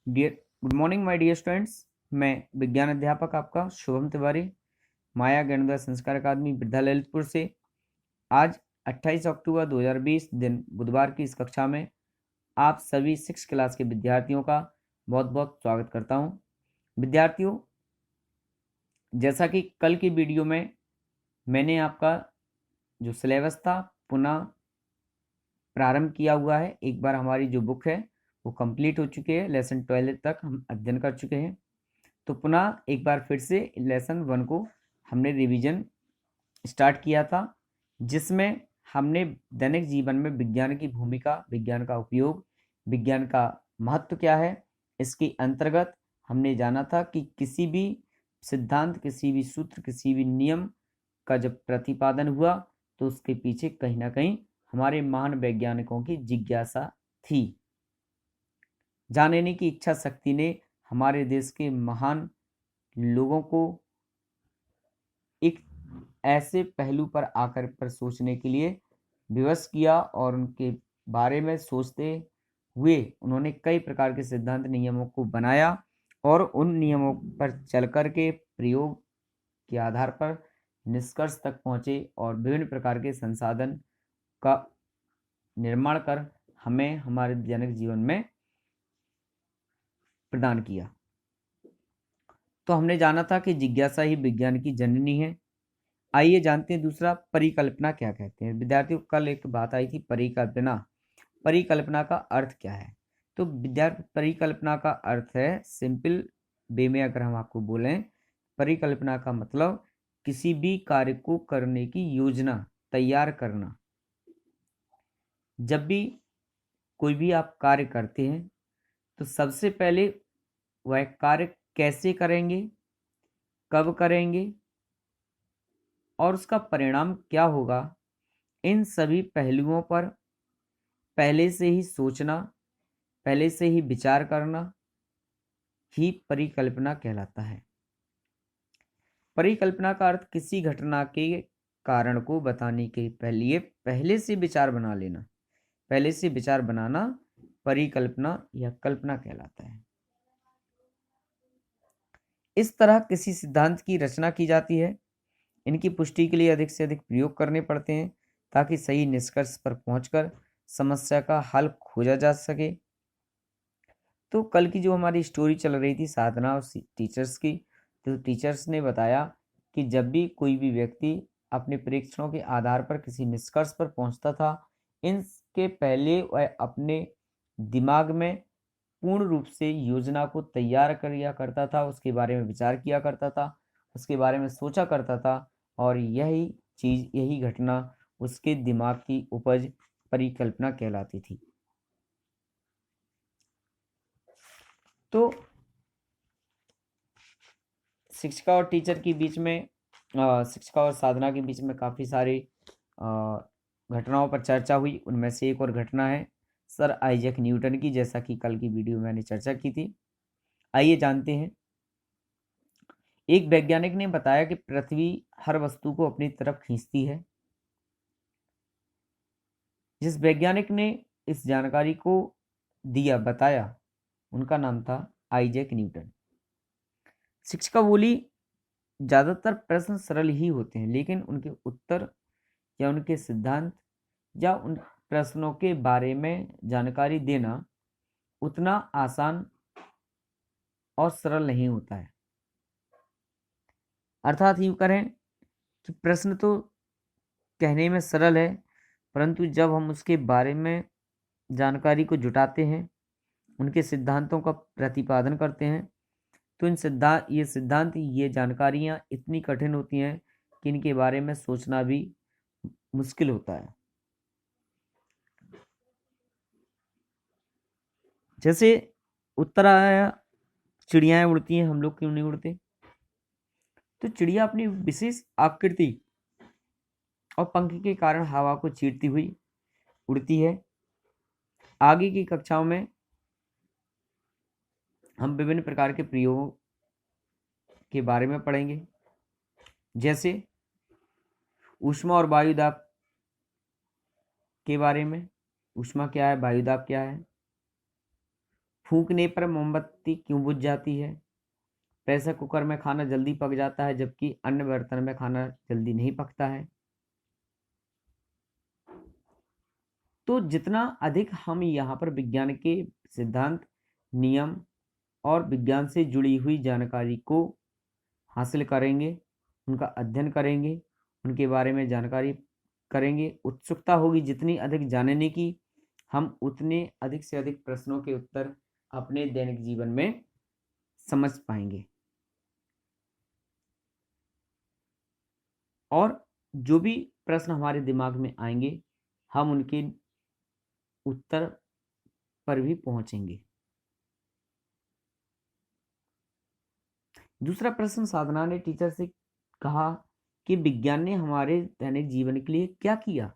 Dear good morning my dear students. मैं विज्ञान अध्यापक आपका शुभम तिवारी, माया ज्ञानोदय संस्कार अकादमी वृद्धा ललितपुर से। आज 28 अक्टूबर 2020 दिन बुधवार की इस कक्षा में आप सभी 6 क्लास के विद्यार्थियों का बहुत बहुत स्वागत करता हूं। विद्यार्थियों, जैसा कि कल की वीडियो में मैंने आपका जो सिलेबस था पुनः प्रारंभ किया हुआ है। एक बार हमारी जो बुक है वो कंप्लीट हो चुकी है, लेसन 12 तक हम अध्ययन कर चुके हैं। तो पुनः एक बार फिर से लेसन 1 को हमने रिवीजन स्टार्ट किया था, जिसमें हमने दैनिक जीवन में विज्ञान की भूमिका, विज्ञान का उपयोग, विज्ञान का महत्व क्या है, इसके अंतर्गत हमने जाना था कि किसी भी सिद्धांत, किसी भी सूत्र, किसी भी नियम का जब प्रतिपादन हुआ तो उसके पीछे कहीं ना कहीं हमारे महान वैज्ञानिकों की जिज्ञासा थी। जानने की इच्छा शक्ति ने हमारे देश के महान लोगों को एक ऐसे पहलू पर आकर पर सोचने के लिए विवश किया और उनके बारे में सोचते हुए उन्होंने कई प्रकार के सिद्धांत नियमों को बनाया और उन नियमों पर चल कर के प्रयोग के आधार पर निष्कर्ष तक पहुंचे और विभिन्न प्रकार के संसाधन का निर्माण कर हमें हमारे दैनिक जीवन में प्रदान किया। तो हमने जाना था कि जिज्ञासा ही विज्ञान की जननी है। आइए जानते हैं दूसरा, परिकल्पना क्या कहते हैं। विद्यार्थियों, कल एक बात आई थी परिकल्पना। परिकल्पना का अर्थ क्या है? तो विद्यार्थी, परिकल्पना का अर्थ है, सिंपल वे में अगर हम आपको बोलें, परिकल्पना का मतलब किसी भी कार्य को करने की योजना तैयार करना। जब भी कोई भी आप कार्य करते हैं तो सबसे पहले वह कार्य कैसे करेंगे, कब करेंगे और उसका परिणाम क्या होगा, इन सभी पहलुओं पर पहले से ही सोचना, पहले से ही विचार करना ही परिकल्पना कहलाता है। परिकल्पना का अर्थ किसी घटना के कारण को बताने के लिए पहले से विचार बना लेना, पहले से विचार बनाना परिकल्पना या कल्पना कहलाता है। इस तरह किसी सिद्धांत की रचना की जाती है। इनकी पुष्टि के लिए अधिक से अधिक प्रयोग करने पड़ते हैं ताकि सही निष्कर्ष पर पहुंचकर समस्या का हल खोजा जा सके। तो कल की जो हमारी स्टोरी चल रही थी साधना और टीचर्स की, तो टीचर्स ने बताया कि जब भी कोई भी व्यक्ति अपने परीक्षणों के आधार पर किसी निष्कर्ष पर पहुंचता था, इनके पहले वह अपने दिमाग में पूर्ण रूप से योजना को तैयार किया करता था, उसके बारे में विचार किया करता था, उसके बारे में सोचा करता था और यही चीज, यही घटना उसके दिमाग की उपज परिकल्पना कहलाती थी। तो शिक्षिका और टीचर के बीच में, शिक्षिका और साधना के बीच में काफ़ी सारी घटनाओं पर चर्चा हुई। उनमें से एक और घटना है सर आइजैक न्यूटन की, जैसा कि कल की वीडियो में मैंने चर्चा की थी। आइए जानते हैं। एक वैज्ञानिक ने बताया कि पृथ्वी हर वस्तु को अपनी तरफ खींचती है। जिस वैज्ञानिक ने इस जानकारी को बताया, उनका नाम था आइजैक न्यूटन। शिक्षिका बोली, ज़्यादातर प्रश्न सरल ही होते हैं, लेकिन उनके उत्तर या उनके सिद्धांत या उन प्रश्नों के बारे में जानकारी देना उतना आसान और सरल नहीं होता है। अर्थात यूँ करें कि प्रश्न तो कहने में सरल है, परंतु जब हम उसके बारे में जानकारी को जुटाते हैं, उनके सिद्धांतों का प्रतिपादन करते हैं, तो ये जानकारियाँ इतनी कठिन होती हैं कि इनके बारे में सोचना भी मुश्किल होता है। जैसे उत्तर आया, चिड़ियाएं उड़ती हैं, हम लोग क्यों नहीं उड़ते? तो चिड़िया अपनी विशेष आकृति और पंख के कारण हवा को चीरती हुई उड़ती है। आगे की कक्षाओं में हम विभिन्न प्रकार के प्रयोगों के बारे में पढ़ेंगे, जैसे ऊष्मा और वायुदाब के बारे में। ऊष्मा क्या है, वायुदाब क्या है, फूंकने पर मोमबत्ती क्यों बुझ जाती है? प्रेशर कुकर में खाना जल्दी पक जाता है जबकि अन्य बर्तन में खाना जल्दी नहीं पकता है। तो जितना अधिक हम यहाँ पर विज्ञान के सिद्धांत, नियम और विज्ञान से जुड़ी हुई जानकारी को हासिल करेंगे, उनका अध्ययन करेंगे, उनके बारे में जानकारी करेंगे, उत्सुकता होगी जितनी अधिक जानने की, हम उतने अधिक से अधिक प्रश्नों के उत्तर अपने दैनिक जीवन में समझ पाएंगे। और जो भी प्रश्न हमारे दिमाग में आएंगे हम उनके उत्तर पर भी पहुंचेंगे। दूसरा प्रश्न, साधना ने टीचर से कहा कि विज्ञान ने हमारे दैनिक जीवन के लिए क्या किया।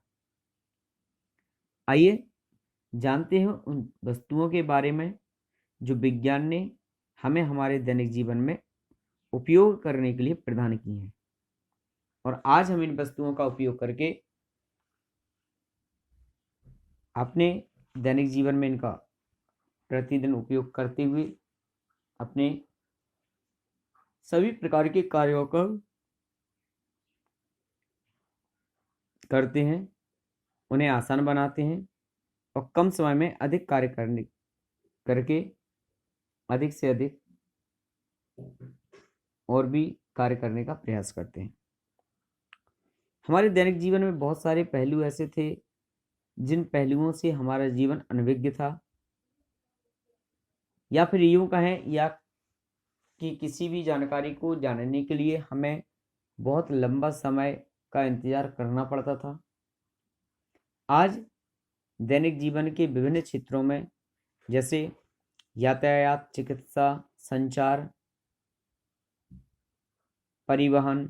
आइए जानते हैं उन वस्तुओं के बारे में जो विज्ञान ने हमें हमारे दैनिक जीवन में उपयोग करने के लिए प्रदान की हैं, और आज हम इन वस्तुओं का उपयोग करके अपने दैनिक जीवन में इनका प्रतिदिन उपयोग करते हुए अपने सभी प्रकार के कार्यों को करते हैं, उन्हें आसान बनाते हैं और कम समय में अधिक कार्य करके अधिक से अधिक और भी कार्य करने का प्रयास करते हैं। हमारे दैनिक जीवन में बहुत सारे पहलू ऐसे थे जिन पहलुओं से हमारा जीवन अनभिज्ञ था, या फिर यूं कहें या कि किसी भी जानकारी को जानने के लिए हमें बहुत लंबा समय का इंतजार करना पड़ता था। आज दैनिक जीवन के विभिन्न क्षेत्रों में जैसे यातायात, चिकित्सा, संचार, परिवहन,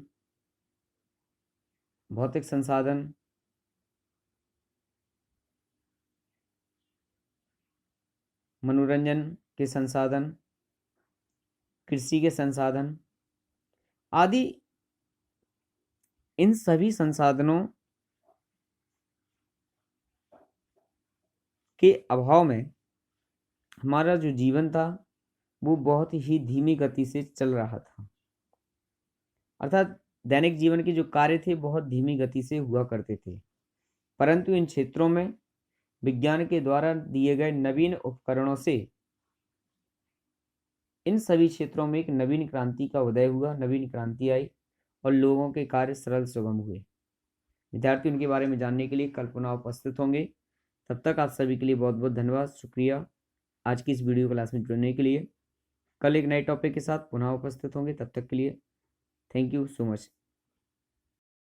भौतिक संसाधन, मनोरंजन के संसाधन, कृषि के संसाधन आदि, इन सभी संसाधनों के अभाव में हमारा जो जीवन था वो बहुत ही धीमी गति से चल रहा था। अर्थात दैनिक जीवन के जो कार्य थे बहुत धीमी गति से हुआ करते थे, परंतु इन क्षेत्रों में विज्ञान के द्वारा दिए गए नवीन उपकरणों से इन सभी क्षेत्रों में एक नवीन क्रांति का उदय हुआ, नवीन क्रांति आई और लोगों के कार्य सरल सुगम हुए। विद्यार्थी उनके बारे में जानने के लिए कल पुनः उपस्थित होंगे। तब तक आप सभी के लिए बहुत बहुत धन्यवाद, शुक्रिया आज की इस वीडियो क्लास में जुड़ने के लिए। कल एक नए टॉपिक के साथ पुनः उपस्थित होंगे, तब तक के लिए थैंक यू सो मच।